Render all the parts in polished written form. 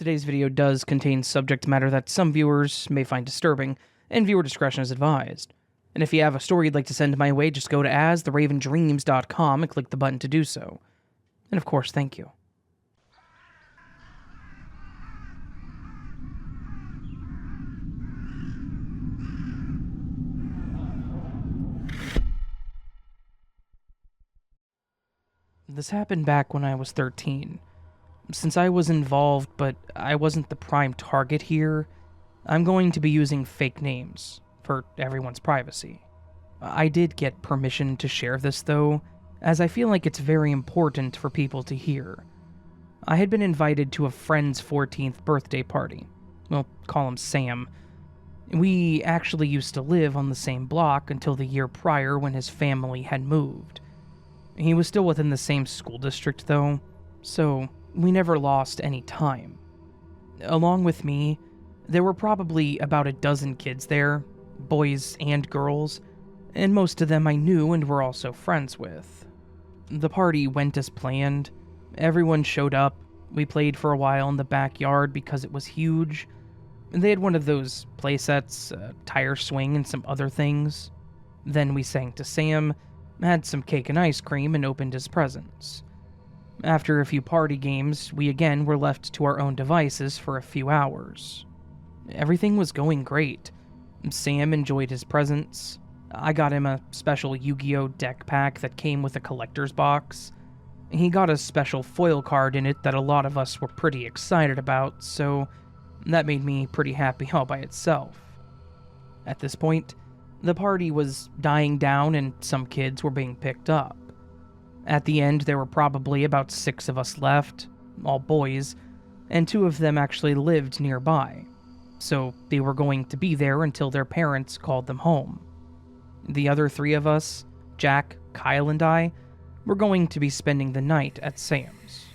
Today's video does contain subject matter that some viewers may find disturbing, and viewer discretion is advised. And if you have a story you'd like to send my way, just go to astheravendreams.com and click the button to do so. And of course, thank you. This happened back when I was 13. Since I was involved, but I wasn't the prime target here, I'm going to be using fake names for everyone's privacy. I did get permission to share this though, as I feel like it's very important for people to hear. I had been invited to a friend's 14th birthday party. We'll call him Sam. We actually used to live on the same block until the year prior when his family had moved. He was still within the same school district though, so we never lost any time. Along with me, there were probably about a dozen kids there, boys and girls, and most of them I knew and were also friends with. The party went as planned. Everyone showed up. We played for a while in the backyard because it was huge. They had one of those play sets, a tire swing, and some other things. Then we sang to Sam, had some cake and ice cream, and opened his presents. After a few party games, we again were left to our own devices for a few hours. Everything was going great. Sam enjoyed his presents. I got him a special Yu-Gi-Oh! Deck pack that came with a collector's box. He got a special foil card in it that a lot of us were pretty excited about, so that made me pretty happy all by itself. At this point, the party was dying down and some kids were being picked up. At the end, there were probably about 6 of us left, all boys, and 2 of them actually lived nearby, so they were going to be there until their parents called them home. The other 3 of us, Jack, Kyle, and I, were going to be spending the night at Sam's.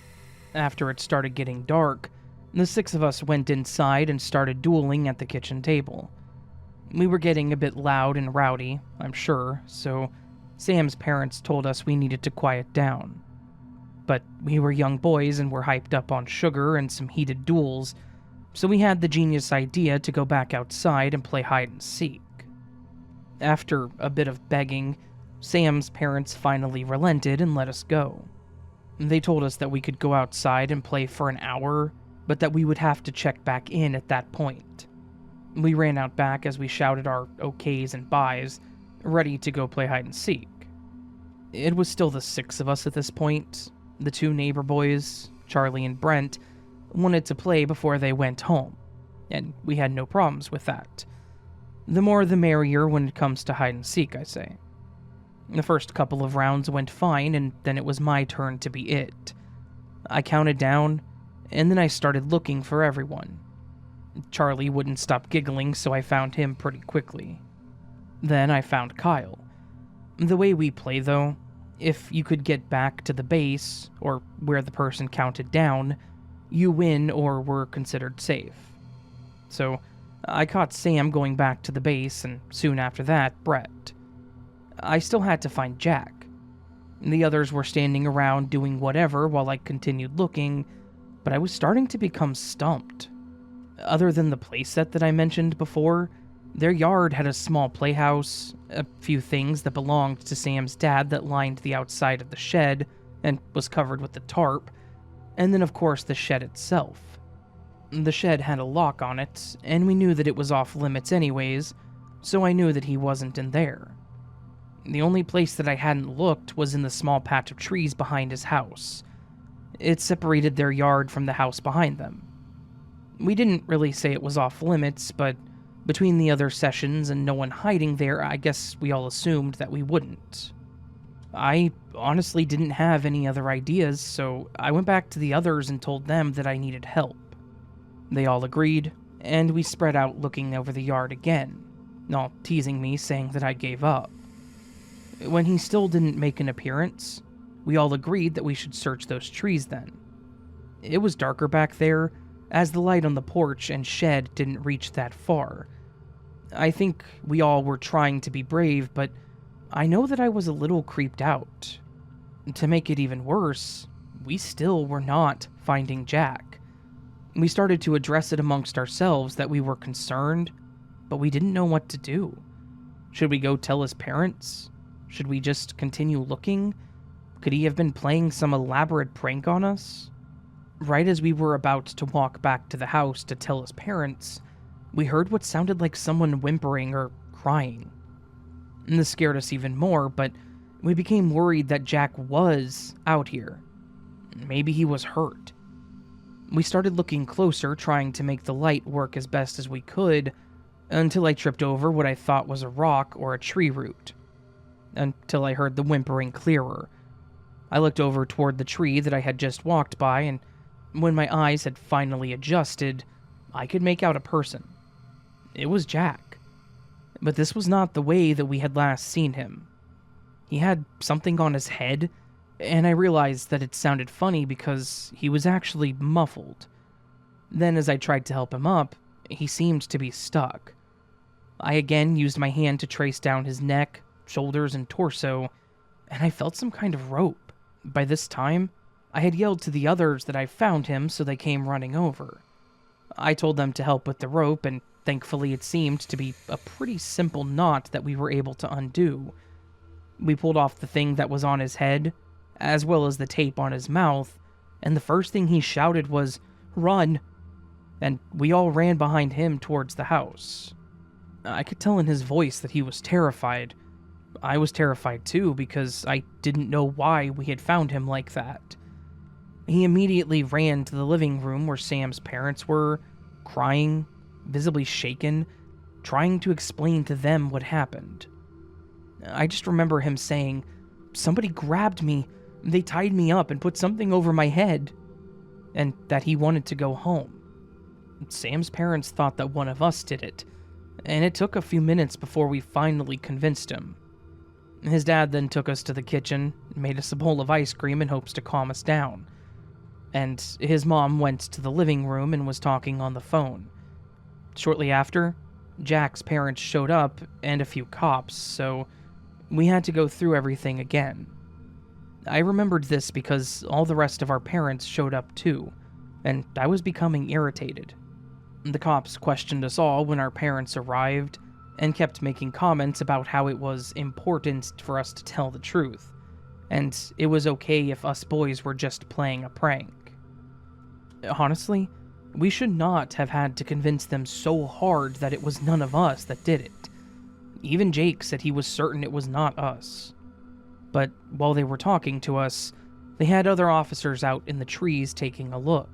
After it started getting dark, the 6 of us went inside and started dueling at the kitchen table. We were getting a bit loud and rowdy, I'm sure, so Sam's parents told us we needed to quiet down. But we were young boys and were hyped up on sugar and some heated duels, so we had the genius idea to go back outside and play hide and seek. After a bit of begging, Sam's parents finally relented and let us go. They told us that we could go outside and play for an hour, but that we would have to check back in at that point. We ran out back as we shouted our okays and byes, ready to go play hide and seek. It was still the 6 of us at this point. The 2 neighbor boys, Charlie and Brent, wanted to play before they went home, and we had no problems with that. The more the merrier when it comes to hide and seek, I say. The first couple of rounds went fine, and then it was my turn to be it. I counted down, and then I started looking for everyone. Charlie wouldn't stop giggling, so I found him pretty quickly. Then I found Kyle. The way we play, though, if you could get back to the base, or where the person counted down, you win or were considered safe. So, I caught Sam going back to the base, and soon after that, Brett. I still had to find Jack. The others were standing around doing whatever while I continued looking, but I was starting to become stumped. Other than the playset that I mentioned before, their yard had a small playhouse, a few things that belonged to Sam's dad that lined the outside of the shed and was covered with the tarp, and then of course the shed itself. The shed had a lock on it, and we knew that it was off limits anyways, so I knew that he wasn't in there. The only place that I hadn't looked was in the small patch of trees behind his house. It separated their yard from the house behind them. We didn't really say it was off limits, but between the other sessions and no one hiding there, I guess we all assumed that we wouldn't. I honestly didn't have any other ideas, so I went back to the others and told them that I needed help. They all agreed, and we spread out looking over the yard again, all teasing me, saying that I gave up. When he still didn't make an appearance, we all agreed that we should search those trees then. It was darker back there, as the light on the porch and shed didn't reach that far. I think we all were trying to be brave, but I know that I was a little creeped out. To make it even worse, we still were not finding Jack. We started to address it amongst ourselves that we were concerned, but we didn't know what to do. Should we go tell his parents? Should we just continue looking? Could he have been playing some elaborate prank on us? Right as we were about to walk back to the house to tell his parents, we heard what sounded like someone whimpering or crying. And this scared us even more, but we became worried that Jack was out here. Maybe he was hurt. We started looking closer, trying to make the light work as best as we could, until I tripped over what I thought was a rock or a tree root. Until I heard the whimpering clearer. I looked over toward the tree that I had just walked by, and when my eyes had finally adjusted, I could make out a person. It was Jack. But this was not the way that we had last seen him. He had something on his head, and I realized that it sounded funny because he was actually muffled. Then as I tried to help him up, he seemed to be stuck. I again used my hand to trace down his neck, shoulders, and torso, and I felt some kind of rope. By this time, I had yelled to the others that I found him, so they came running over. I told them to help with the rope, and thankfully it seemed to be a pretty simple knot that we were able to undo. We pulled off the thing that was on his head, as well as the tape on his mouth, and the first thing he shouted was, "Run!" And we all ran behind him towards the house. I could tell in his voice that he was terrified. I was terrified too, because I didn't know why we had found him like that. He immediately ran to the living room where Sam's parents were, crying, visibly shaken, trying to explain to them what happened. I just remember him saying, "Somebody grabbed me, they tied me up and put something over my head," and that he wanted to go home. Sam's parents thought that one of us did it, and it took a few minutes before we finally convinced him. His dad then took us to the kitchen, made us a bowl of ice cream in hopes to calm us down. And his mom went to the living room and was talking on the phone. Shortly after, Jack's parents showed up and a few cops, so we had to go through everything again. I remembered this because all the rest of our parents showed up too, and I was becoming irritated. The cops questioned us all when our parents arrived, and kept making comments about how it was important for us to tell the truth, and it was okay if us boys were just playing a prank. Honestly, we should not have had to convince them so hard that it was none of us that did it. Even Jake said he was certain it was not us. But while they were talking to us, they had other officers out in the trees taking a look.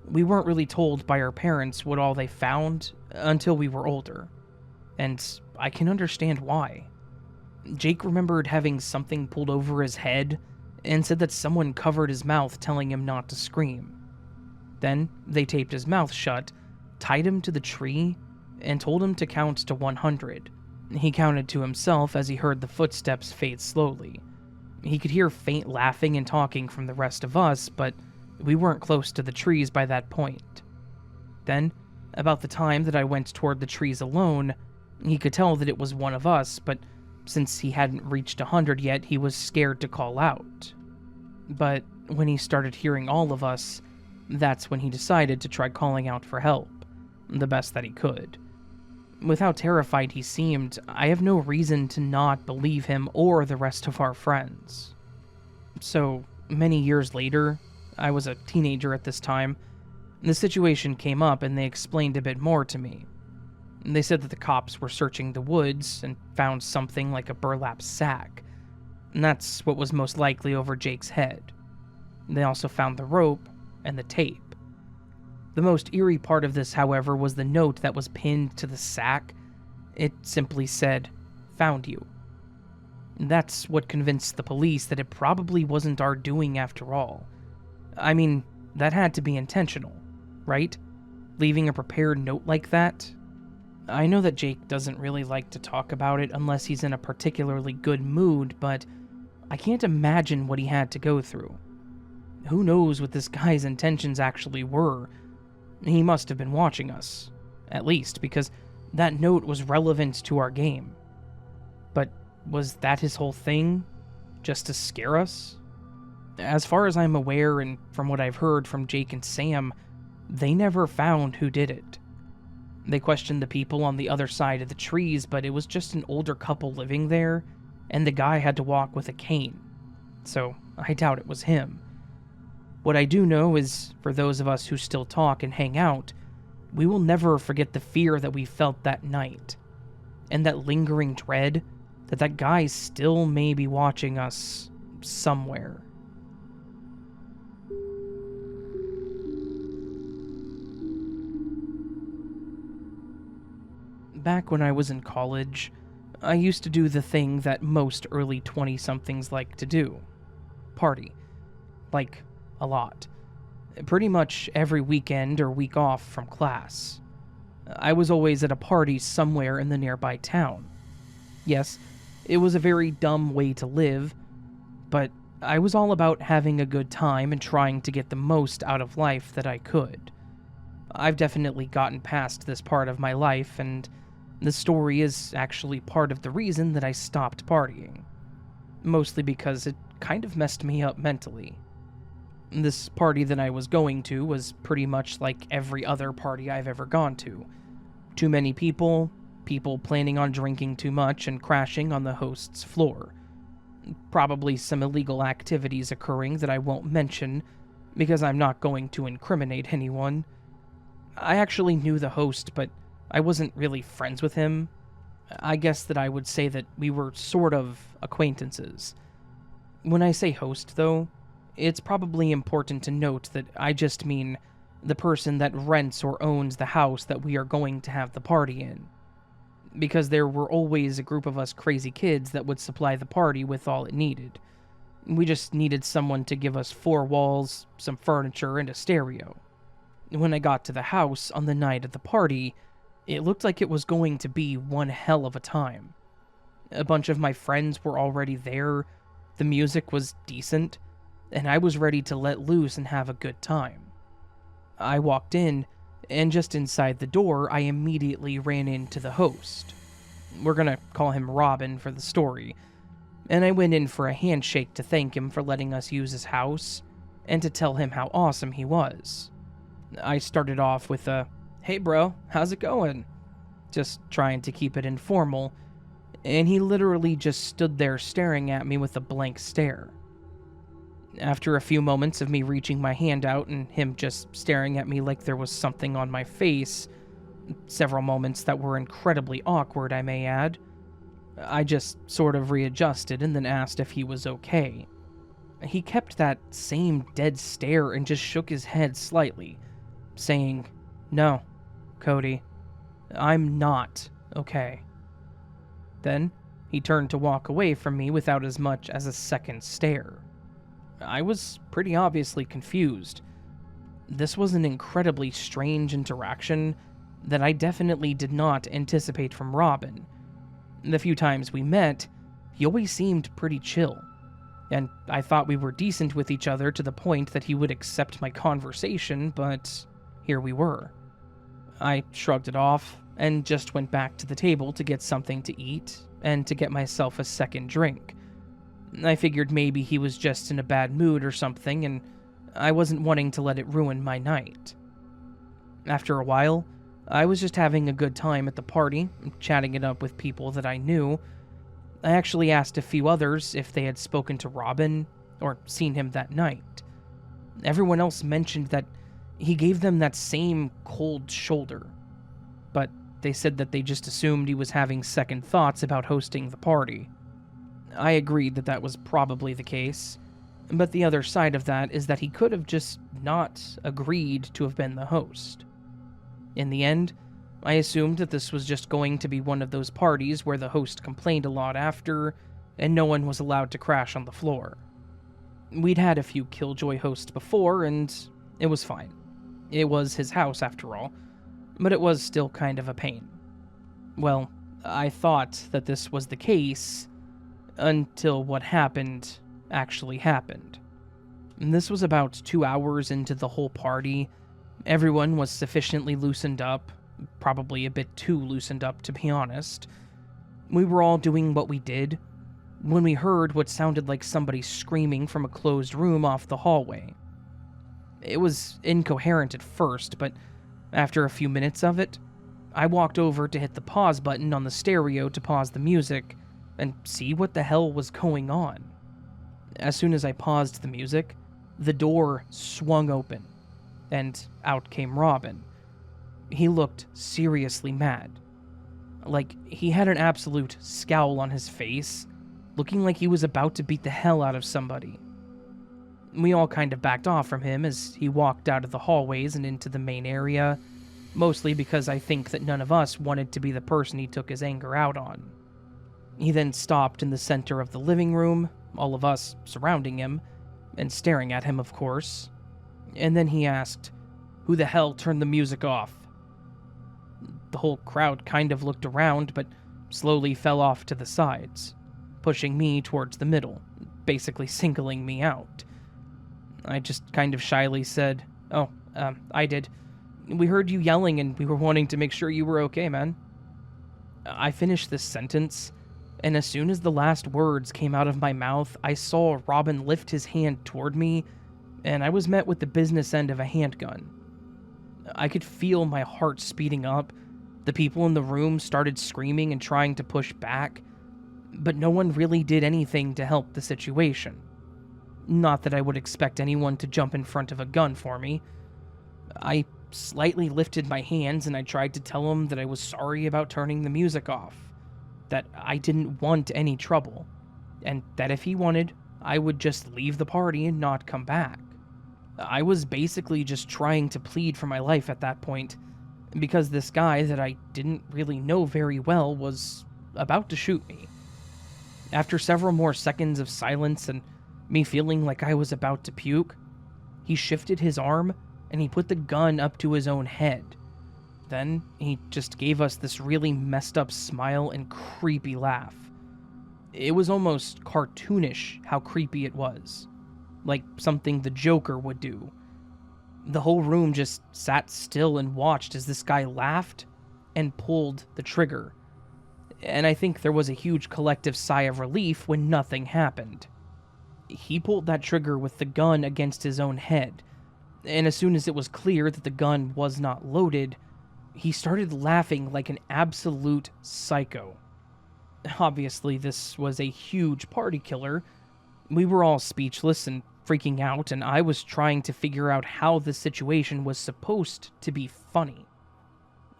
We weren't really told by our parents what all they found until we were older, and I can understand why. Jake remembered having something pulled over his head and said that someone covered his mouth telling him not to scream. Then they taped his mouth shut, tied him to the tree, and told him to count to 100. He counted to himself as he heard the footsteps fade slowly. He could hear faint laughing and talking from the rest of us, but we weren't close to the trees by that point. Then, about the time that I went toward the trees alone, he could tell that it was one of us, but since he hadn't reached 100 yet, he was scared to call out. But when he started hearing all of us, that's when he decided to try calling out for help, the best that he could. With how terrified he seemed, I have no reason to not believe him or the rest of our friends. So, many years later, I was a teenager at this time, the situation came up and they explained a bit more to me. They said that the cops were searching the woods and found something like a burlap sack, and that's what was most likely over Jake's head. They also found the rope and the tape. The most eerie part of this, however, was the note that was pinned to the sack. It simply said, "Found you." That's what convinced the police that it probably wasn't our doing after all. I mean, that had to be intentional, right? Leaving a prepared note like that? I know that Jake doesn't really like to talk about it unless he's in a particularly good mood, but I can't imagine what he had to go through. Who knows what this guy's intentions actually were? He must have been watching us, at least, because that note was relevant to our game. But was that his whole thing? Just to scare us? As far as I'm aware, and from what I've heard from Jake and Sam, they never found who did it. They questioned the people on the other side of the trees, but it was just an older couple living there, and the guy had to walk with a cane. So I doubt it was him. What I do know is, for those of us who still talk and hang out, we will never forget the fear that we felt that night, and that lingering dread that that guy still may be watching us somewhere. Back when I was in college, I used to do the thing that most early 20-somethings like to do. Party. Like, a lot. Pretty much every weekend or week off from class. I was always at a party somewhere in the nearby town. Yes, it was a very dumb way to live, but I was all about having a good time and trying to get the most out of life that I could. I've definitely gotten past this part of my life, and the story is actually part of the reason that I stopped partying. Mostly because it kind of messed me up mentally. This party that I was going to was pretty much like every other party I've ever gone to. Too many people, people planning on drinking too much and crashing on the host's floor. Probably some illegal activities occurring that I won't mention, because I'm not going to incriminate anyone. I actually knew the host, but I wasn't really friends with him. I guess that I would say that we were sort of acquaintances. When I say host, though, it's probably important to note that I just mean the person that rents or owns the house that we are going to have the party in. Because there were always a group of us crazy kids that would supply the party with all it needed. We just needed someone to give us 4 walls, some furniture, and a stereo. When I got to the house on the night of the party, it looked like it was going to be one hell of a time. A bunch of my friends were already there, the music was decent, and I was ready to let loose and have a good time. I walked in, and just inside the door, I immediately ran into the host. We're gonna call him Robin for the story, and I went in for a handshake to thank him for letting us use his house, and to tell him how awesome he was. I started off with a, "Hey bro, how's it going?" Just trying to keep it informal, and he literally just stood there staring at me with a blank stare. After a few moments of me reaching my hand out and him just staring at me like there was something on my face, several moments that were incredibly awkward, I may add, I just sort of readjusted and then asked if he was okay. He kept that same dead stare and just shook his head slightly, saying, "No, Cody, I'm not okay." Then, he turned to walk away from me without as much as a second stare. I was pretty obviously confused. This was an incredibly strange interaction that I definitely did not anticipate from Robin. The few times we met, he always seemed pretty chill, and I thought we were decent with each other to the point that he would accept my conversation, but here we were. I shrugged it off and just went back to the table to get something to eat and to get myself a second drink. I figured maybe he was just in a bad mood or something, and I wasn't wanting to let it ruin my night. After a while, I was just having a good time at the party, chatting it up with people that I knew. I actually asked a few others if they had spoken to Robin or seen him that night. Everyone else mentioned that he gave them that same cold shoulder, but they said that they just assumed he was having second thoughts about hosting the party. I agreed that that was probably the case, but the other side of that is that he could have just not agreed to have been the host. In the end, I assumed that this was just going to be one of those parties where the host complained a lot after, and no one was allowed to crash on the floor. We'd had a few Killjoy hosts before, and it was fine. It was his house after all, but it was still kind of a pain. Well, I thought that this was the case, until what happened actually happened. And this was about 2 hours into the whole party. Everyone was sufficiently loosened up, probably a bit too loosened up to be honest. We were all doing what we did, when we heard what sounded like somebody screaming from a closed room off the hallway. It was incoherent at first, but after a few minutes of it, I walked over to hit the pause button on the stereo to pause the music and see what the hell was going on. As soon as I paused the music, the door swung open, and out came Robin. He looked seriously mad. Like, he had an absolute scowl on his face, looking like he was about to beat the hell out of somebody. We all kind of backed off from him as he walked out of the hallways and into the main area, mostly because I think that none of us wanted to be the person he took his anger out on. He then stopped in the center of the living room, all of us surrounding him, and staring at him, of course. And then he asked, "Who the hell turned the music off?" The whole crowd kind of looked around, but slowly fell off to the sides, pushing me towards the middle, basically singling me out. I just kind of shyly said, "Oh, I did. We heard you yelling and we were wanting to make sure you were okay, man." I finished this sentence, and as soon as the last words came out of my mouth, I saw Robin lift his hand toward me, and I was met with the business end of a handgun. I could feel my heart speeding up. The people in the room started screaming and trying to push back, but no one really did anything to help the situation. Not that I would expect anyone to jump in front of a gun for me. I slightly lifted my hands and I tried to tell him that I was sorry about turning the music off, that I didn't want any trouble, and that if he wanted, I would just leave the party and not come back. I was basically just trying to plead for my life at that point, because this guy that I didn't really know very well was about to shoot me. After several more seconds of silence and me feeling like I was about to puke, he shifted his arm and he put the gun up to his own head. Then he just gave us this really messed up smile and creepy laugh. It was almost cartoonish how creepy it was, like something the Joker would do. The whole room just sat still and watched as this guy laughed and pulled the trigger. And I think there was a huge collective sigh of relief when nothing happened. He pulled that trigger with the gun against his own head, and as soon as it was clear that the gun was not loaded, he started laughing like an absolute psycho. Obviously, this was a huge party killer. We were all speechless and freaking out, and I was trying to figure out how the situation was supposed to be funny.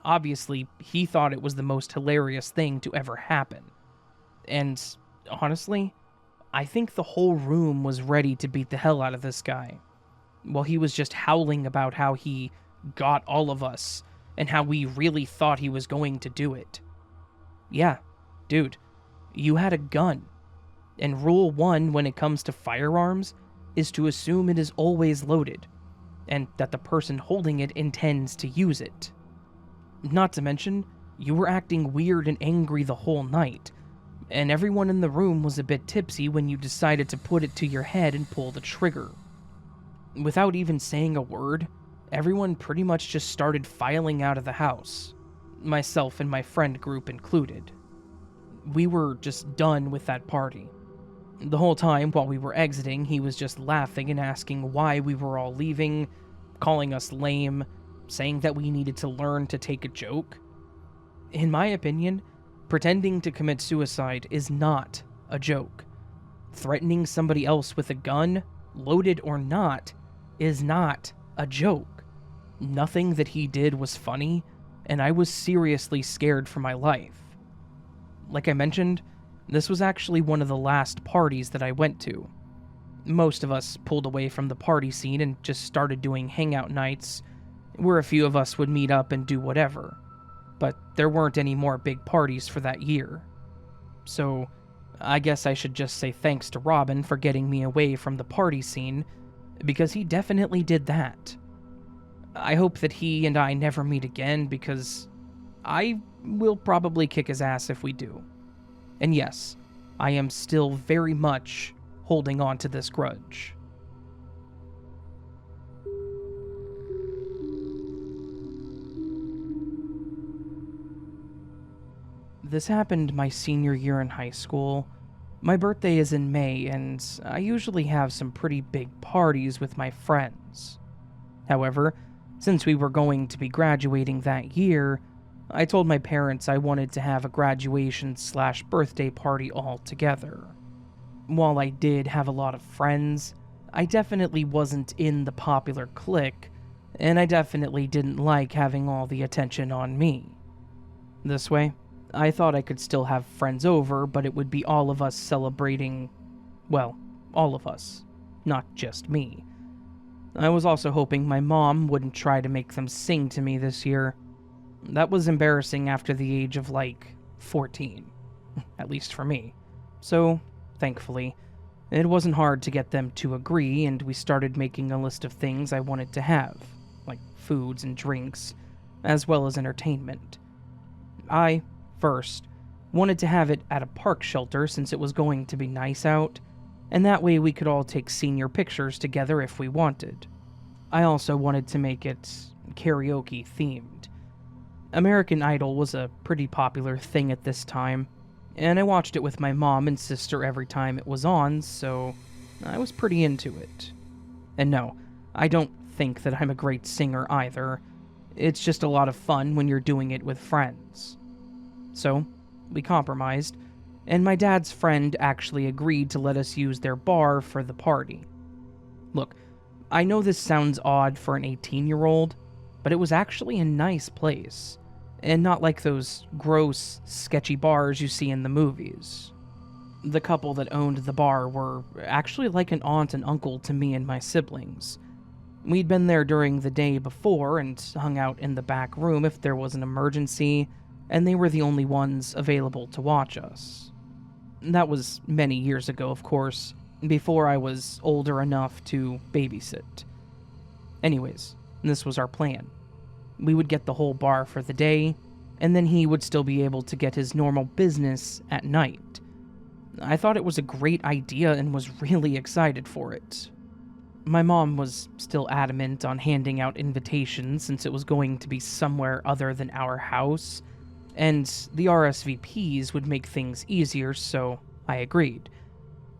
Obviously, he thought it was the most hilarious thing to ever happen. And honestly, I think the whole room was ready to beat the hell out of this guy, while he was just howling about how he got all of us, and how we really thought he was going to do it. Yeah, dude, you had a gun. And rule 1 when it comes to firearms is to assume it is always loaded, and that the person holding it intends to use it. Not to mention, you were acting weird and angry the whole night, and everyone in the room was a bit tipsy when you decided to put it to your head and pull the trigger. Without even saying a word, everyone pretty much just started filing out of the house, myself and my friend group included. We were just done with that party. The whole time while we were exiting, he was just laughing and asking why we were all leaving, calling us lame, saying that we needed to learn to take a joke. In my opinion, pretending to commit suicide is not a joke. Threatening somebody else with a gun, loaded or not, is not a joke. Nothing that he did was funny, and I was seriously scared for my life. Like I mentioned, this was actually one of the last parties that I went to. Most of us pulled away from the party scene and just started doing hangout nights, where a few of us would meet up and do whatever. But there weren't any more big parties for that year. So, I guess I should just say thanks to Robin for getting me away from the party scene, because he definitely did that. I hope that he and I never meet again, because I will probably kick his ass if we do. And yes, I am still very much holding on to this grudge. This happened my senior year in high school. My birthday is in May, and I usually have some pretty big parties with my friends. However, since we were going to be graduating that year, I told my parents I wanted to have a graduation/birthday party all together. While I did have a lot of friends, I definitely wasn't in the popular clique, and I definitely didn't like having all the attention on me. This way, I thought I could still have friends over, but it would be all of us celebrating, well, all of us, not just me. I was also hoping my mom wouldn't try to make them sing to me this year. That was embarrassing after the age of, 14. At least for me. So, thankfully, it wasn't hard to get them to agree, and we started making a list of things I wanted to have, like foods and drinks, as well as entertainment. I, first, wanted to have it at a park shelter since it was going to be nice out, and that way we could all take senior pictures together if we wanted. I also wanted to make it karaoke themed. American Idol was a pretty popular thing at this time, and I watched it with my mom and sister every time it was on, so I was pretty into it. And no, I don't think that I'm a great singer either. It's just a lot of fun when you're doing it with friends. So, we compromised, and my dad's friend actually agreed to let us use their bar for the party. Look, I know this sounds odd for an 18-year-old, but it was actually a nice place, and not like those gross, sketchy bars you see in the movies. The couple that owned the bar were actually like an aunt and uncle to me and my siblings. We'd been there during the day before and hung out in the back room if there was an emergency, and they were the only ones available to watch us. That was many years ago, of course, before I was older enough to babysit. Anyways, this was our plan. We would get the whole bar for the day, and then he would still be able to get his normal business at night. I thought it was a great idea and was really excited for it. My mom was still adamant on handing out invitations since it was going to be somewhere other than our house, and the RSVPs would make things easier, so I agreed.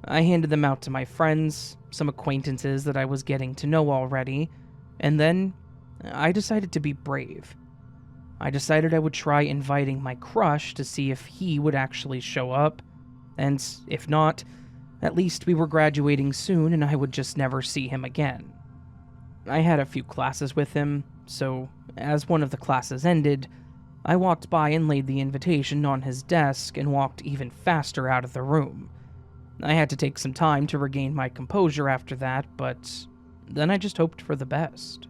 I handed them out to my friends, some acquaintances that I was getting to know already, and then I decided to be brave. I decided I would try inviting my crush to see if he would actually show up, and if not, at least we were graduating soon and I would just never see him again. I had a few classes with him, so as one of the classes ended, I walked by and laid the invitation on his desk and walked even faster out of the room. I had to take some time to regain my composure after that, but then I just hoped for the best.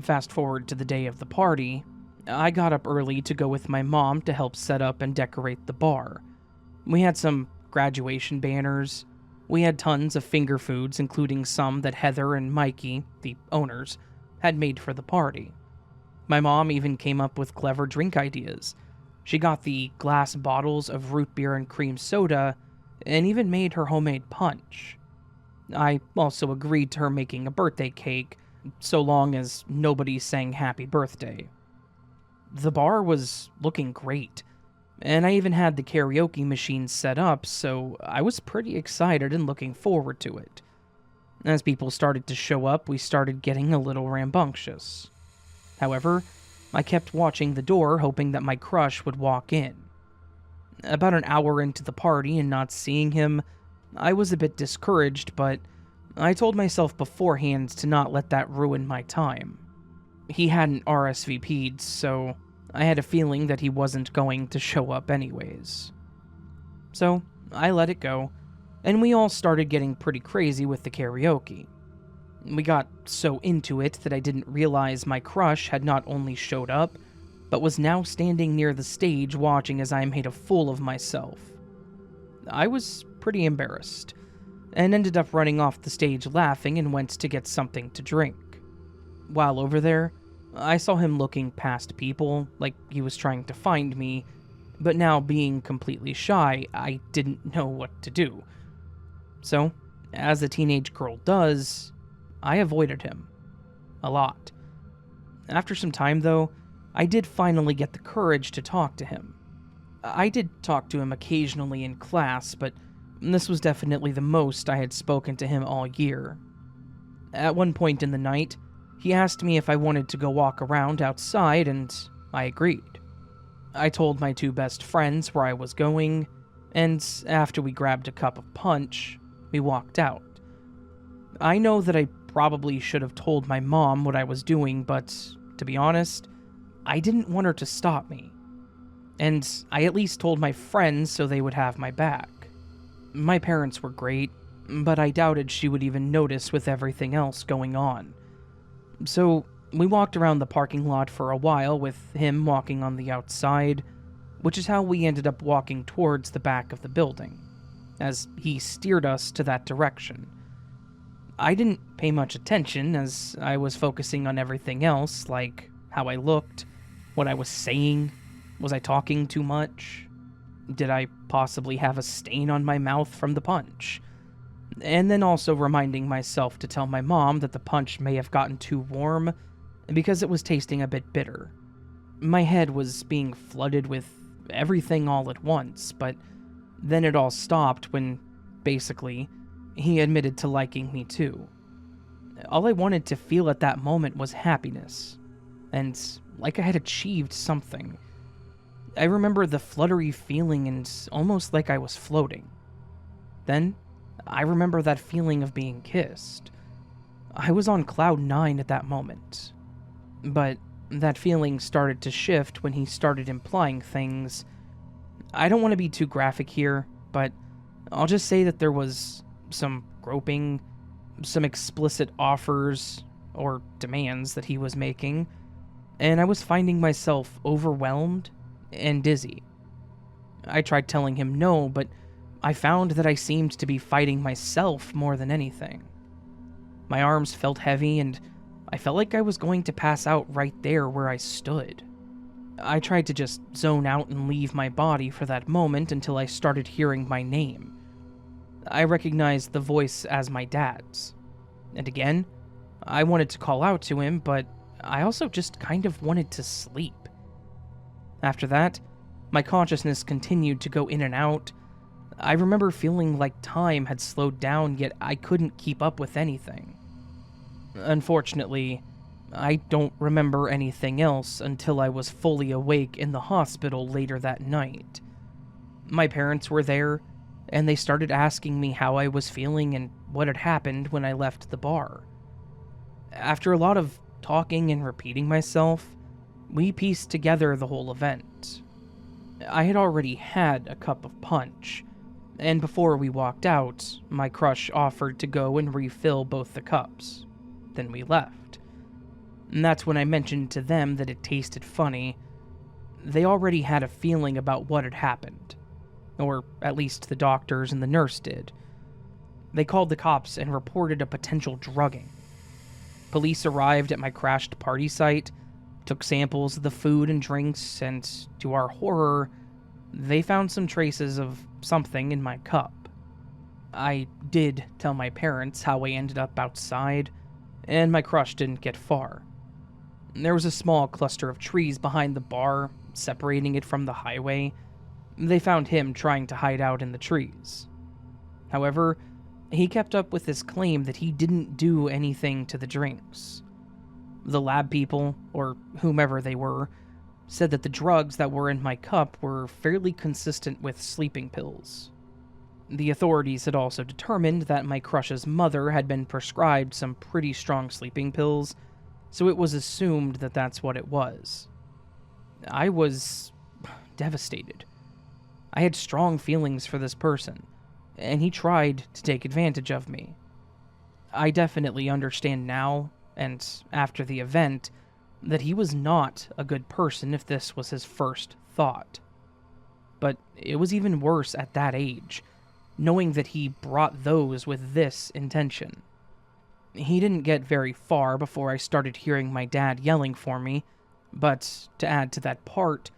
Fast forward to the day of the party, I got up early to go with my mom to help set up and decorate the bar. We had some graduation banners. We had tons of finger foods, including some that Heather and Mikey, the owners, had made for the party. My mom even came up with clever drink ideas. She got the glass bottles of root beer and cream soda, and even made her homemade punch. I also agreed to her making a birthday cake, so long as nobody sang happy birthday. The bar was looking great, and I even had the karaoke machine set up, so I was pretty excited and looking forward to it. As people started to show up, we started getting a little rambunctious. However, I kept watching the door, hoping that my crush would walk in. About an hour into the party and not seeing him, I was a bit discouraged, but I told myself beforehand to not let that ruin my time. He hadn't RSVP'd, so I had a feeling that he wasn't going to show up anyways. So, I let it go, and we all started getting pretty crazy with the karaoke. We got so into it that I didn't realize my crush had not only showed up, but was now standing near the stage watching as I made a fool of myself. I was pretty embarrassed, and ended up running off the stage laughing and went to get something to drink. While over there, I saw him looking past people, like he was trying to find me, but now being completely shy, I didn't know what to do. So, as a teenage girl does, I avoided him. A lot. After some time, though, I did finally get the courage to talk to him. I did talk to him occasionally in class, but this was definitely the most I had spoken to him all year. At one point in the night, He asked me if I wanted to go walk around outside, and I agreed. I told my two best friends where I was going, and after we grabbed a cup of punch, we walked out. I know that I probably should have told my mom what I was doing, but to be honest, I didn't want her to stop me. And I at least told my friends so they would have my back. My parents were great, but I doubted she would even notice with everything else going on. So we walked around the parking lot for a while with him walking on the outside, which is how we ended up walking towards the back of the building, as he steered us to that direction. I didn't pay much attention as I was focusing on everything else, like how I looked, what I was saying, was I talking too much? Did I possibly have a stain on my mouth from the punch? And then also reminding myself to tell my mom that the punch may have gotten too warm because it was tasting a bit bitter. My head was being flooded with everything all at once, but then it all stopped when, basically, he admitted to liking me too. All I wanted to feel at that moment was happiness, and like I had achieved something. I remember the fluttery feeling and almost like I was floating. Then, I remember that feeling of being kissed. I was on cloud 9 at that moment. But that feeling started to shift when he started implying things. I don't want to be too graphic here, but I'll just say that there was some groping, some explicit offers or demands that he was making, and I was finding myself overwhelmed and dizzy. I tried telling him no, but I found that I seemed to be fighting myself more than anything. My arms felt heavy, and I felt like I was going to pass out right there where I stood. I tried to just zone out and leave my body for that moment until I started hearing my name. I recognized the voice as my dad's. And again, I wanted to call out to him, but I also just kind of wanted to sleep. After that, my consciousness continued to go in and out. I remember feeling like time had slowed down, yet I couldn't keep up with anything. Unfortunately, I don't remember anything else until I was fully awake in the hospital later that night. My parents were there, and they started asking me how I was feeling and what had happened when I left the bar. After a lot of talking and repeating myself, we pieced together the whole event. I had already had a cup of punch, and before we walked out, my crush offered to go and refill both the cups. Then we left. And that's when I mentioned to them that it tasted funny. They already had a feeling about what had happened. Or at least the doctors and the nurse did. They called the cops and reported a potential drugging. Police arrived at my crashed party site, took samples of the food and drinks, and to our horror, they found some traces of something in my cup. I did tell my parents how I ended up outside, and my crush didn't get far. There was a small cluster of trees behind the bar, separating it from the highway. They found him trying to hide out in the trees. However, he kept up with his claim that he didn't do anything to the drinks. The lab people, or whomever they were, said that the drugs that were in my cup were fairly consistent with sleeping pills. The authorities had also determined that my crush's mother had been prescribed some pretty strong sleeping pills, so it was assumed that that's what it was. I was devastated. I had strong feelings for this person, and he tried to take advantage of me. I definitely understand now, and after the event, that he was not a good person if this was his first thought. But it was even worse at that age, knowing that he brought those with this intention. He didn't get very far before I started hearing my dad yelling for me, but to add to that part,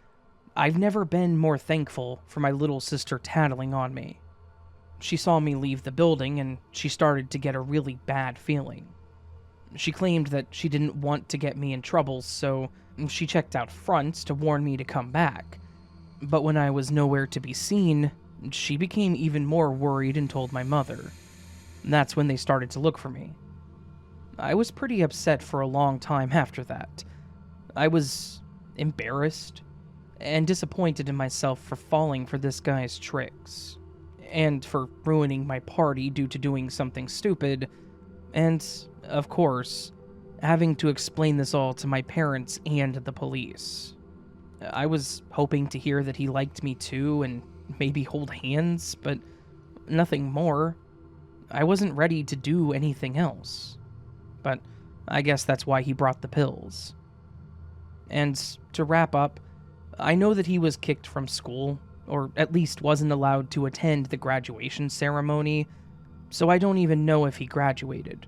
I've never been more thankful for my little sister tattling on me. She saw me leave the building and she started to get a really bad feeling. She claimed that she didn't want to get me in trouble, so she checked out front to warn me to come back. But when I was nowhere to be seen, she became even more worried and told my mother. That's when they started to look for me. I was pretty upset for a long time after that. I was embarrassed and disappointed in myself for falling for this guy's tricks, and for ruining my party due to doing something stupid, and, of course, having to explain this all to my parents and the police. I was hoping to hear that he liked me too and maybe hold hands, but nothing more. I wasn't ready to do anything else. But I guess that's why he brought the pills. And to wrap up, I know that he was kicked from school, or at least wasn't allowed to attend the graduation ceremony, so I don't even know if he graduated.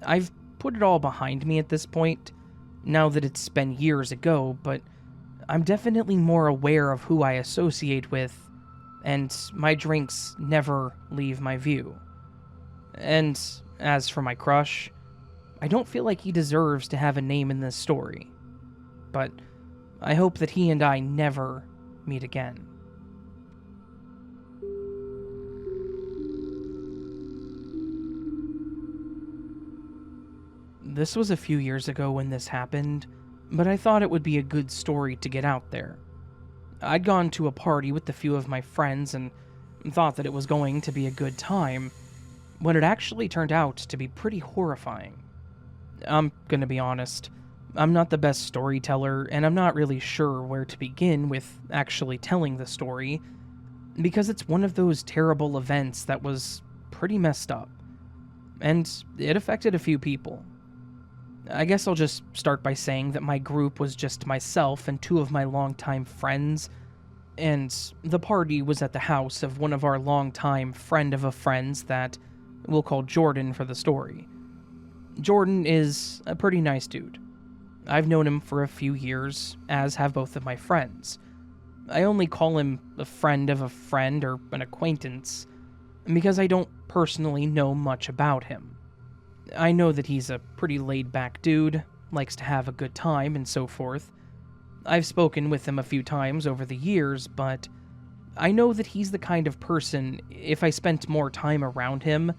I've put it all behind me at this point, now that it's been years ago, but I'm definitely more aware of who I associate with, and my drinks never leave my view. And as for my crush, I don't feel like he deserves to have a name in this story, but I hope that he and I never meet again. This was a few years ago when this happened, but I thought it would be a good story to get out there. I'd gone to a party with a few of my friends and thought that it was going to be a good time, when it actually turned out to be pretty horrifying. I'm gonna be honest, I'm not the best storyteller, and I'm not really sure where to begin with actually telling the story, because it's one of those terrible events that was pretty messed up, and it affected a few people. I guess I'll just start by saying that my group was just myself and two of my longtime friends, and the party was at the house of one of our longtime friend of a friend's that we'll call Jordan for the story. Jordan is a pretty nice dude. I've known him for a few years, as have both of my friends. I only call him a friend of a friend or an acquaintance, because I don't personally know much about him. I know that he's a pretty laid-back dude, likes to have a good time, and so forth. I've spoken with him a few times over the years, but I know that he's the kind of person, if I spent more time around him,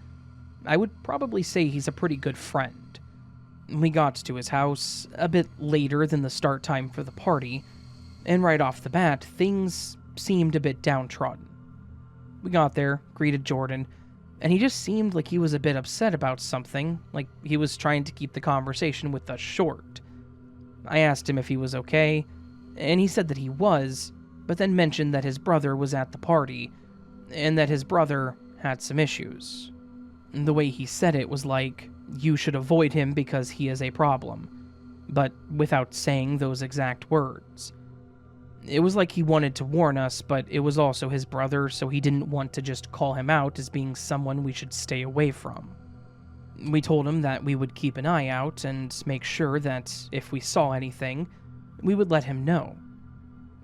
I would probably say he's a pretty good friend. We got to his house a bit later than the start time for the party, and right off the bat, things seemed a bit downtrodden. We got there, greeted Jordan, and he just seemed like he was a bit upset about something, like he was trying to keep the conversation with us short. I asked him if he was okay, and he said that he was, but then mentioned that his brother was at the party, and that his brother had some issues. The way he said it was like, you should avoid him because he is a problem, but without saying those exact words. It was like he wanted to warn us, but it was also his brother, so he didn't want to just call him out as being someone we should stay away from. We told him that we would keep an eye out and make sure that if we saw anything, we would let him know.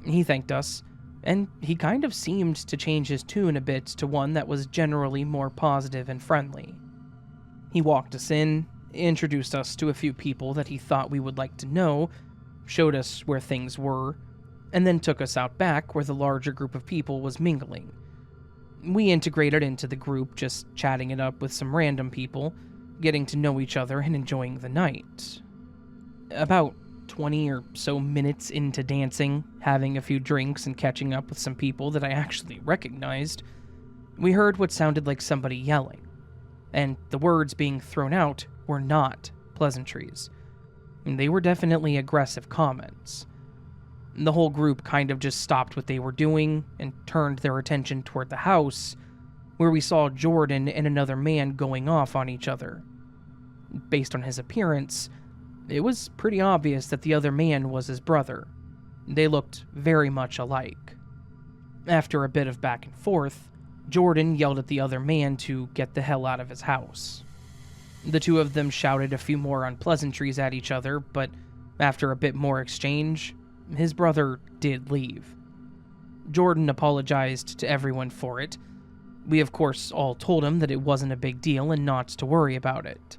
He thanked us, and he kind of seemed to change his tune a bit to one that was generally more positive and friendly. He walked us in, introduced us to a few people that he thought we would like to know, showed us where things were, and then took us out back where the larger group of people was mingling. We integrated into the group, just chatting it up with some random people, getting to know each other and enjoying the night. About 20 or so minutes into dancing, having a few drinks and catching up with some people that I actually recognized, we heard what sounded like somebody yelling, and the words being thrown out were not pleasantries. They were definitely aggressive comments. The whole group kind of just stopped what they were doing and turned their attention toward the house, where we saw Jordan and another man going off on each other. Based on his appearance, it was pretty obvious that the other man was his brother. They looked very much alike. After a bit of back and forth, Jordan yelled at the other man to get the hell out of his house. The two of them shouted a few more unpleasantries at each other, but after a bit more exchange, his brother did leave. Jordan apologized to everyone for it. We of course all told him that it wasn't a big deal and not to worry about it.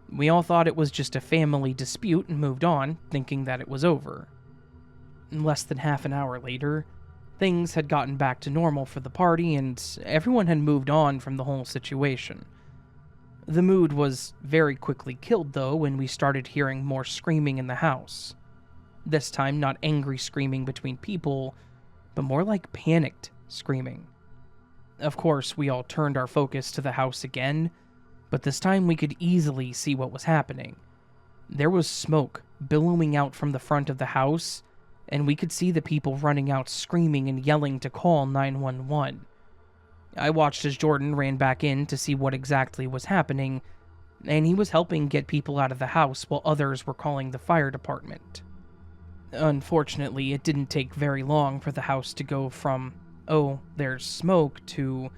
We all thought it was just a family dispute and moved on, thinking that it was over. Less than half an hour later, things had gotten back to normal for the party and everyone had moved on from the whole situation. The mood was very quickly killed, though, when we started hearing more screaming in the house. This time, not angry screaming between people, but more like panicked screaming. Of course, we all turned our focus to the house again, but this time we could easily see what was happening. There was smoke billowing out from the front of the house, and we could see the people running out screaming and yelling to call 911. I watched as Jordan ran back in to see what exactly was happening, and he was helping get people out of the house while others were calling the fire department. Unfortunately, it didn't take very long for the house to go from, "Oh, there's smoke," to,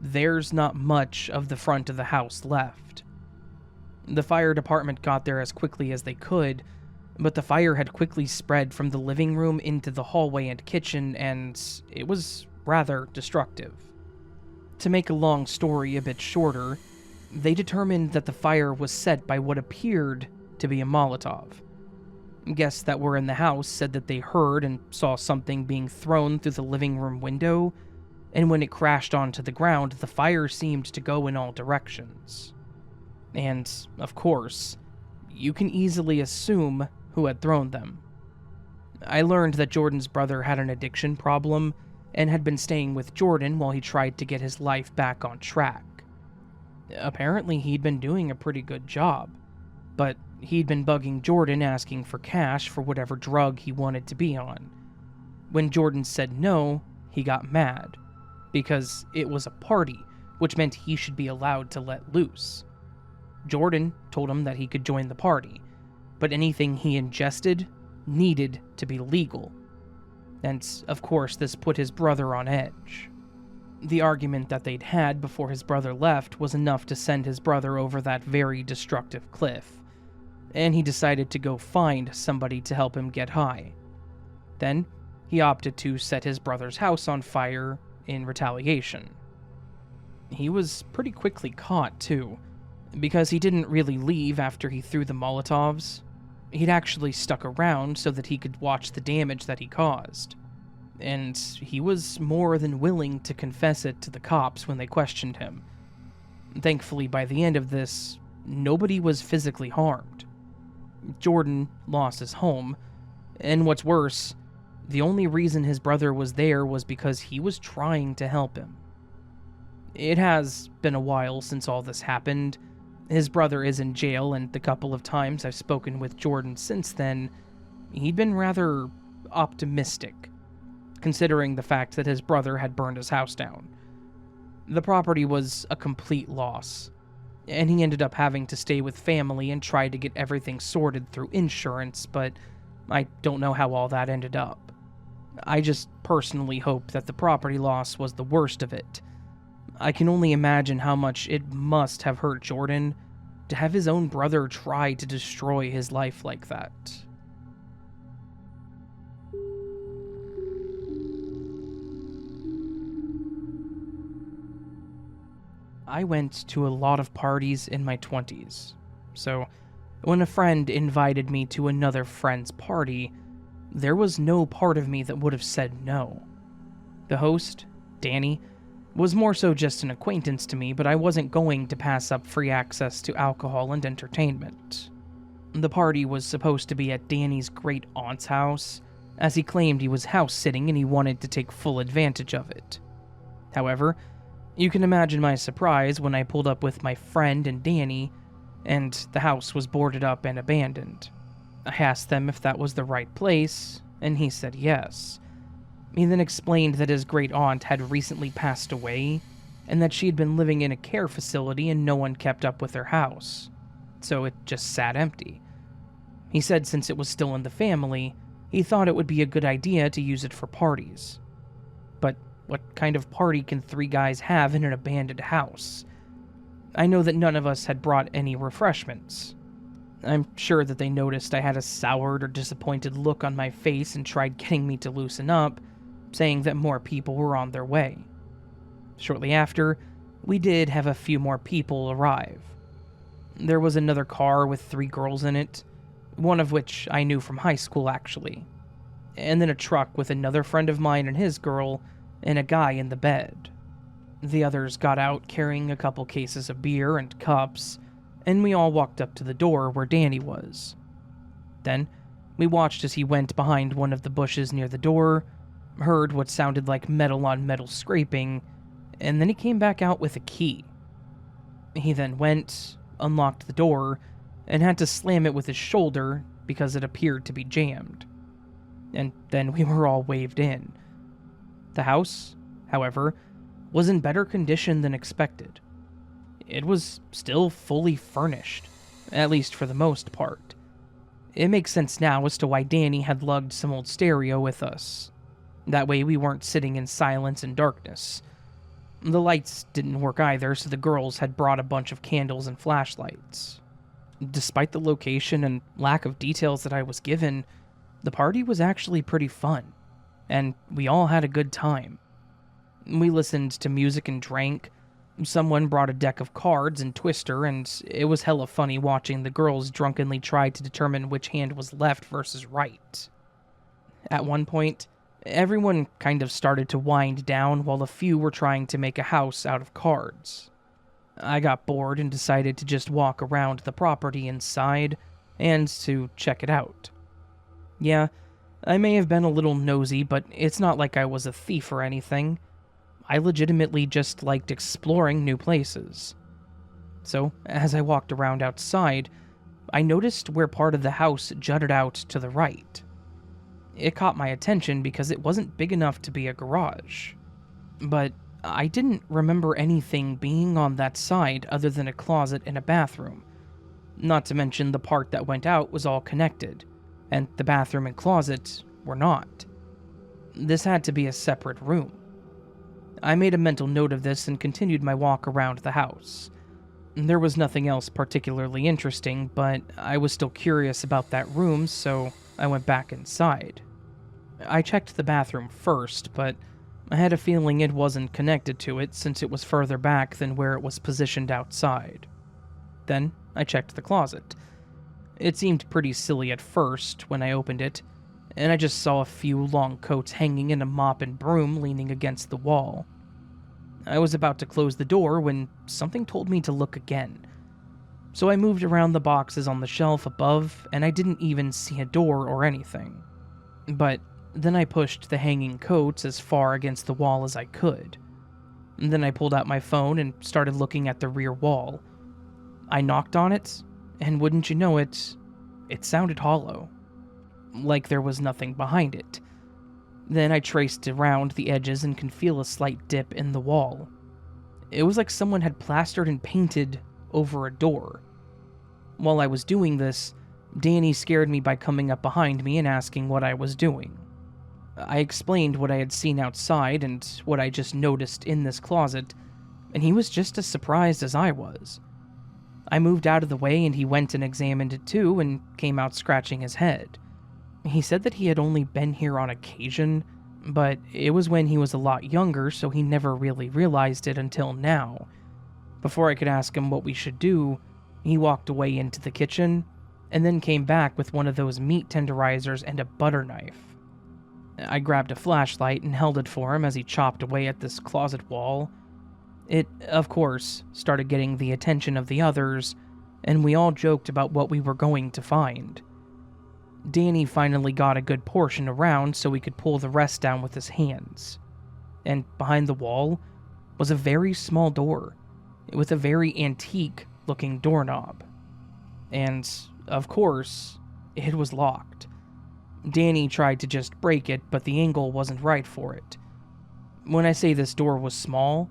"There's not much of the front of the house left." The fire department got there as quickly as they could, but the fire had quickly spread from the living room into the hallway and kitchen, and it was rather destructive. To make a long story a bit shorter, they determined that the fire was set by what appeared to be a Molotov. Guests that were in the house said that they heard and saw something being thrown through the living room window, and when it crashed onto the ground, the fire seemed to go in all directions. And, of course, you can easily assume who had thrown them. I learned that Jordan's brother had an addiction problem and had been staying with Jordan while he tried to get his life back on track. Apparently, he'd been doing a pretty good job, but he'd been bugging Jordan asking for cash for whatever drug he wanted to be on. When Jordan said no, he got mad, because it was a party, which meant he should be allowed to let loose. Jordan told him that he could join the party, but anything he ingested needed to be legal. And, of course, this put his brother on edge. The argument that they'd had before his brother left was enough to send his brother over that very destructive cliff, and he decided to go find somebody to help him get high. Then, he opted to set his brother's house on fire in retaliation. He was pretty quickly caught, too, because he didn't really leave after he threw the Molotovs. He'd actually stuck around so that he could watch the damage that he caused. And he was more than willing to confess it to the cops when they questioned him. Thankfully, by the end of this, nobody was physically harmed. Jordan lost his home, and what's worse, the only reason his brother was there was because he was trying to help him. It has been a while since all this happened. His brother is in jail, and the couple of times I've spoken with Jordan since then, he'd been rather optimistic, considering the fact that his brother had burned his house down. The property was a complete loss, and he ended up having to stay with family and try to get everything sorted through insurance, but I don't know how all that ended up. I just personally hope that the property loss was the worst of it. I can only imagine how much it must have hurt Jordan to have his own brother try to destroy his life like that. I went to a lot of parties in my 20s, so when a friend invited me to another friend's party, there was no part of me that would have said no. The host, Danny, was more so just an acquaintance to me, but I wasn't going to pass up free access to alcohol and entertainment. The party was supposed to be at Danny's great aunt's house, as he claimed he was house sitting and he wanted to take full advantage of it. However, you can imagine my surprise when I pulled up with my friend and Danny, and the house was boarded up and abandoned. I asked them if that was the right place, and he said yes. He then explained that his great-aunt had recently passed away, and that she had been living in a care facility and no one kept up with her house, so it just sat empty. He said since it was still in the family, he thought it would be a good idea to use it for parties. But what kind of party can 3 guys have in an abandoned house? I know that none of us had brought any refreshments. I'm sure that they noticed I had a soured or disappointed look on my face and tried getting me to loosen up, saying that more people were on their way. Shortly after, we did have a few more people arrive. There was another car with 3 girls in it, one of which I knew from high school actually, and then a truck with another friend of mine and his girl, and a guy in the bed. The others got out carrying a couple cases of beer and cups, and we all walked up to the door where Danny was. Then, we watched as he went behind one of the bushes near the door, heard what sounded like metal on metal scraping, and then he came back out with a key. He then went, unlocked the door, and had to slam it with his shoulder because it appeared to be jammed. And then we were all waved in. The house, however, was in better condition than expected. It was still fully furnished, at least for the most part. It makes sense now as to why Danny had lugged some old stereo with us. That way we weren't sitting in silence and darkness. The lights didn't work either, so the girls had brought a bunch of candles and flashlights. Despite the location and lack of details that I was given, the party was actually pretty fun, and we all had a good time. We listened to music and drank. Someone brought a deck of cards and Twister, and it was hella funny watching the girls drunkenly try to determine which hand was left versus right. At one point, everyone kind of started to wind down while a few were trying to make a house out of cards. I got bored and decided to just walk around the property inside and to check it out. Yeah, I may have been a little nosy, but it's not like I was a thief or anything. I legitimately just liked exploring new places. So, as I walked around outside, I noticed where part of the house jutted out to the right. It caught my attention because it wasn't big enough to be a garage. But I didn't remember anything being on that side other than a closet and a bathroom. Not to mention the part that went out was all connected, and the bathroom and closet were not. This had to be a separate room. I made a mental note of this and continued my walk around the house. There was nothing else particularly interesting, but I was still curious about that room, so I went back inside. I checked the bathroom first, but I had a feeling it wasn't connected to it since it was further back than where it was positioned outside. Then I checked the closet. It seemed pretty silly at first when I opened it, and I just saw a few long coats hanging and a mop and broom leaning against the wall. I was about to close the door when something told me to look again. So I moved around the boxes on the shelf above, and I didn't even see a door or anything. But then I pushed the hanging coats as far against the wall as I could. And then I pulled out my phone and started looking at the rear wall. I knocked on it, and wouldn't you know it, it sounded hollow. Like there was nothing behind it. Then I traced around the edges and could feel a slight dip in the wall. It was like someone had plastered and painted over a door. While I was doing this, Danny scared me by coming up behind me and asking what I was doing. I explained what I had seen outside and what I just noticed in this closet, and he was just as surprised as I was. I moved out of the way and he went and examined it too and came out scratching his head. He said that he had only been here on occasion, but it was when he was a lot younger, so he never really realized it until now. Before I could ask him what we should do, he walked away into the kitchen, and then came back with one of those meat tenderizers and a butter knife. I grabbed a flashlight and held it for him as he chopped away at this closet wall. It, of course, started getting the attention of the others, and we all joked about what we were going to find. Danny finally got a good portion around so he could pull the rest down with his hands. And behind the wall was a very small door, with a very antique-looking doorknob. And, of course, it was locked. Danny tried to just break it, but the angle wasn't right for it. When I say this door was small,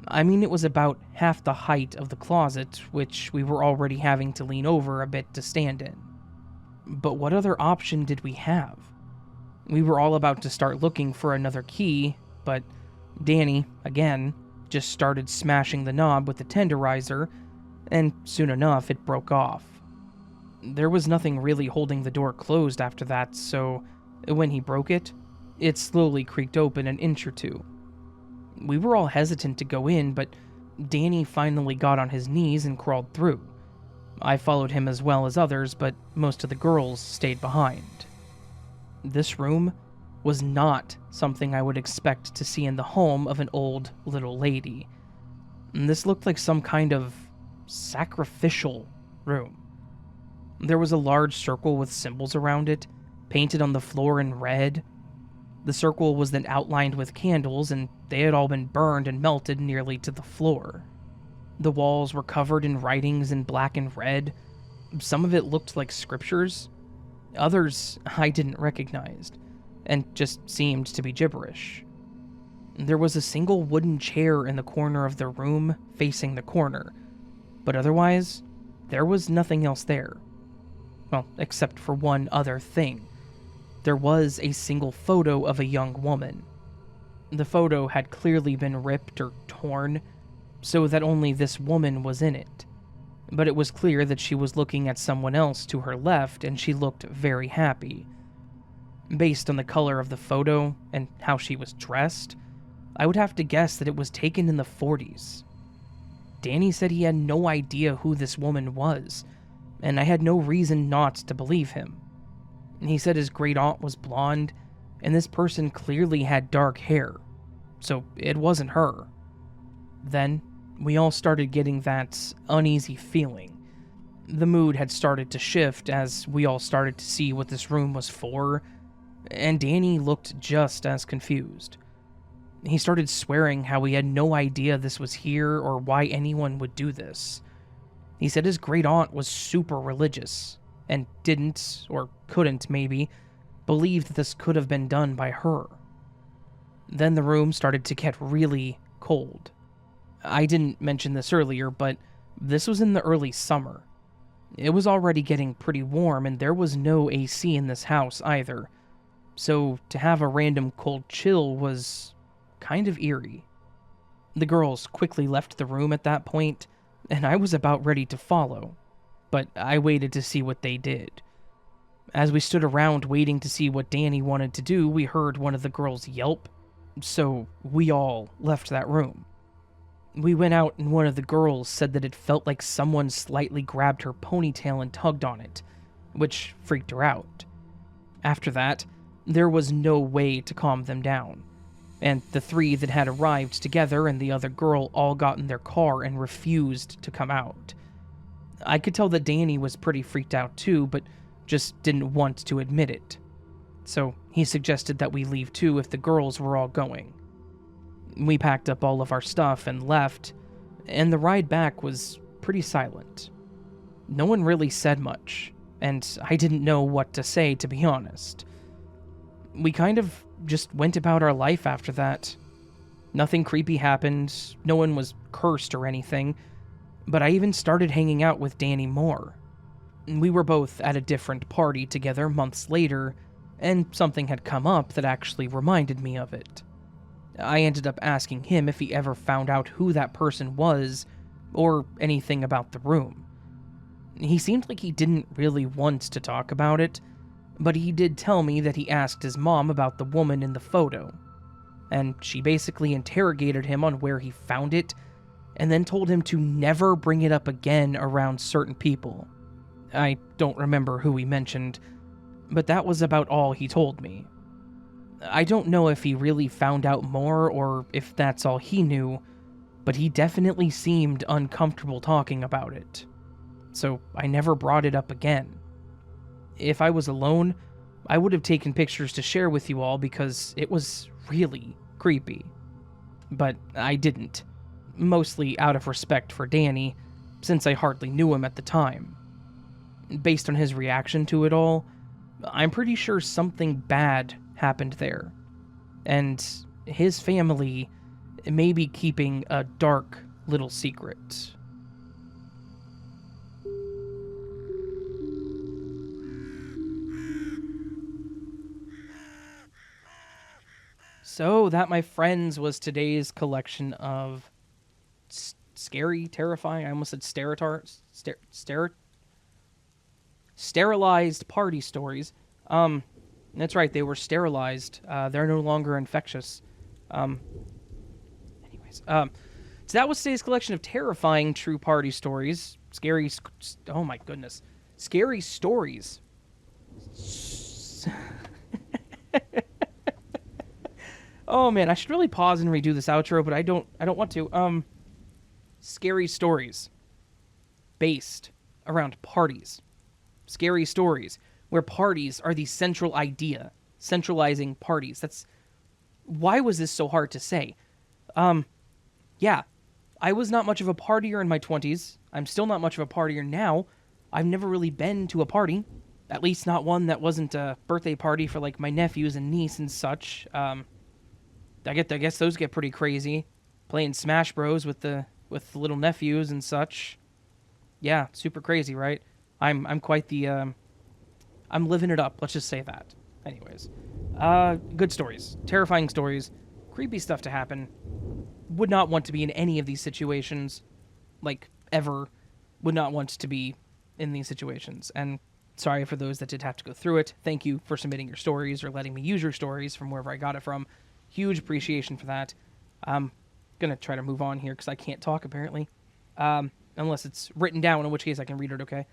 I mean it was about half the height of the closet, which we were already having to lean over a bit to stand in. But what other option did we have? We were all about to start looking for another key, but Danny, again, just started smashing the knob with the tenderizer, and soon enough it broke off. There was nothing really holding the door closed after that, so when he broke it, it slowly creaked open an inch or two. We were all hesitant to go in, but Danny finally got on his knees and crawled through. I followed him as well as others, but most of the girls stayed behind. This room was not something I would expect to see in the home of an old little lady. And this looked like some kind of sacrificial room. There was a large circle with symbols around it, painted on the floor in red. The circle was then outlined with candles, and they had all been burned and melted nearly to the floor. The walls were covered in writings in black and red. Some of it looked like scriptures. Others I didn't recognize, and just seemed to be gibberish. There was a single wooden chair in the corner of the room facing the corner, but otherwise, there was nothing else there. Well, except for one other thing. There was a single photo of a young woman. The photo had clearly been ripped or torn, so that only this woman was in it. But it was clear that she was looking at someone else to her left, and she looked very happy. Based on the color of the photo and how she was dressed, I would have to guess that it was taken in the 40s. Danny said he had no idea who this woman was, and I had no reason not to believe him. He said his great-aunt was blonde, and this person clearly had dark hair, so it wasn't her. Then, we all started getting that uneasy feeling. The mood had started to shift as we all started to see what this room was for, and Danny looked just as confused. He started swearing how he had no idea this was here or why anyone would do this. He said his great-aunt was super religious, and didn't, or couldn't maybe, believe that this could have been done by her. Then the room started to get really cold. I didn't mention this earlier, but this was in the early summer. It was already getting pretty warm, and there was no AC in this house either. So to have a random cold chill was kind of eerie. The girls quickly left the room at that point, and I was about ready to follow, but I waited to see what they did. As we stood around waiting to see what Danny wanted to do, we heard one of the girls yelp, so we all left that room. We went out, and one of the girls said that it felt like someone slightly grabbed her ponytail and tugged on it, which freaked her out. After that, there was no way to calm them down, and the three that had arrived together and the other girl all got in their car and refused to come out. I could tell that Danny was pretty freaked out too, but just didn't want to admit it. So he suggested that we leave too if the girls were all going. We packed up all of our stuff and left, and the ride back was pretty silent. No one really said much, and I didn't know what to say, to be honest. We kind of just went about our life after that. Nothing creepy happened, no one was cursed or anything, but I even started hanging out with Danny more. We were both at a different party together months later, and something had come up that actually reminded me of it. I ended up asking him if he ever found out who that person was, or anything about the room. He seemed like he didn't really want to talk about it, but he did tell me that he asked his mom about the woman in the photo, and she basically interrogated him on where he found it, and then told him to never bring it up again around certain people. I don't remember who he mentioned, but that was about all he told me. I don't know if he really found out more or if that's all he knew, but he definitely seemed uncomfortable talking about it. So I never brought it up again. If I was alone, I would have taken pictures to share with you all because it was really creepy. But I didn't, mostly out of respect for Danny, since I hardly knew him at the time. Based on his reaction to it all, I'm pretty sure something bad happened there, and his family may be keeping a dark little secret. So that, my friends, was today's collection of scary, terrifying, I almost said sterilized party stories. That's right, they were sterilized. They're no longer infectious. So that was today's collection of terrifying true party stories. Oh my goodness. Scary stories. Oh man, I should really pause and redo this outro, but I don't want to. Scary stories based around parties. Scary stories where parties are the central idea, centralizing parties. Why was this so hard to say? Yeah, I was not much of a partier in my 20s. I'm still not much of a partier now. I've never really been to a party, at least not one that wasn't a birthday party for like my nephews and niece and such. I guess those get pretty crazy, playing Smash Bros with the little nephews and such. Yeah, super crazy, right? I'm quite the I'm living it up. Let's just say that. Anyways, good stories, terrifying stories, creepy stuff to happen. Would not want to be in any of these situations, like ever. Would not want to be in these situations. And sorry for those that did have to go through it. Thank you for submitting your stories or letting me use your stories from wherever I got it from. Huge appreciation for that. I'm gonna try to move on here because I can't talk apparently, unless it's written down, in which case I can read it. Okay.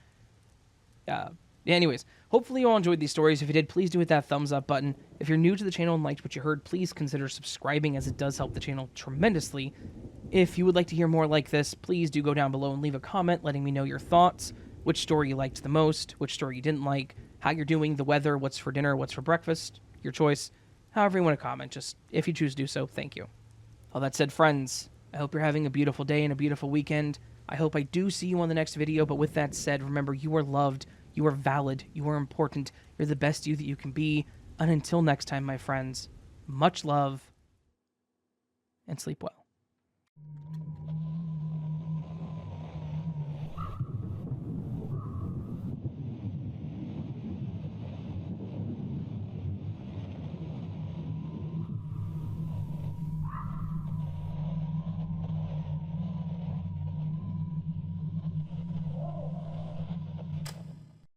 Anyways, hopefully you all enjoyed these stories. If you did, please do hit that thumbs up button. If you're new to the channel and liked what you heard, please consider subscribing, as it does help the channel tremendously. If you would like to hear more like this, please do go down below and leave a comment letting me know your thoughts, which story you liked the most, which story you didn't like, how you're doing, the weather, what's for dinner, what's for breakfast, your choice. However you want to comment, just if you choose to do so, thank you. All that said, friends, I hope you're having a beautiful day and a beautiful weekend. I hope I do see you on the next video, but with that said, remember, you are loved, you are valid, you are important, you're the best you that you can be. And until next time, my friends, much love, and sleep well.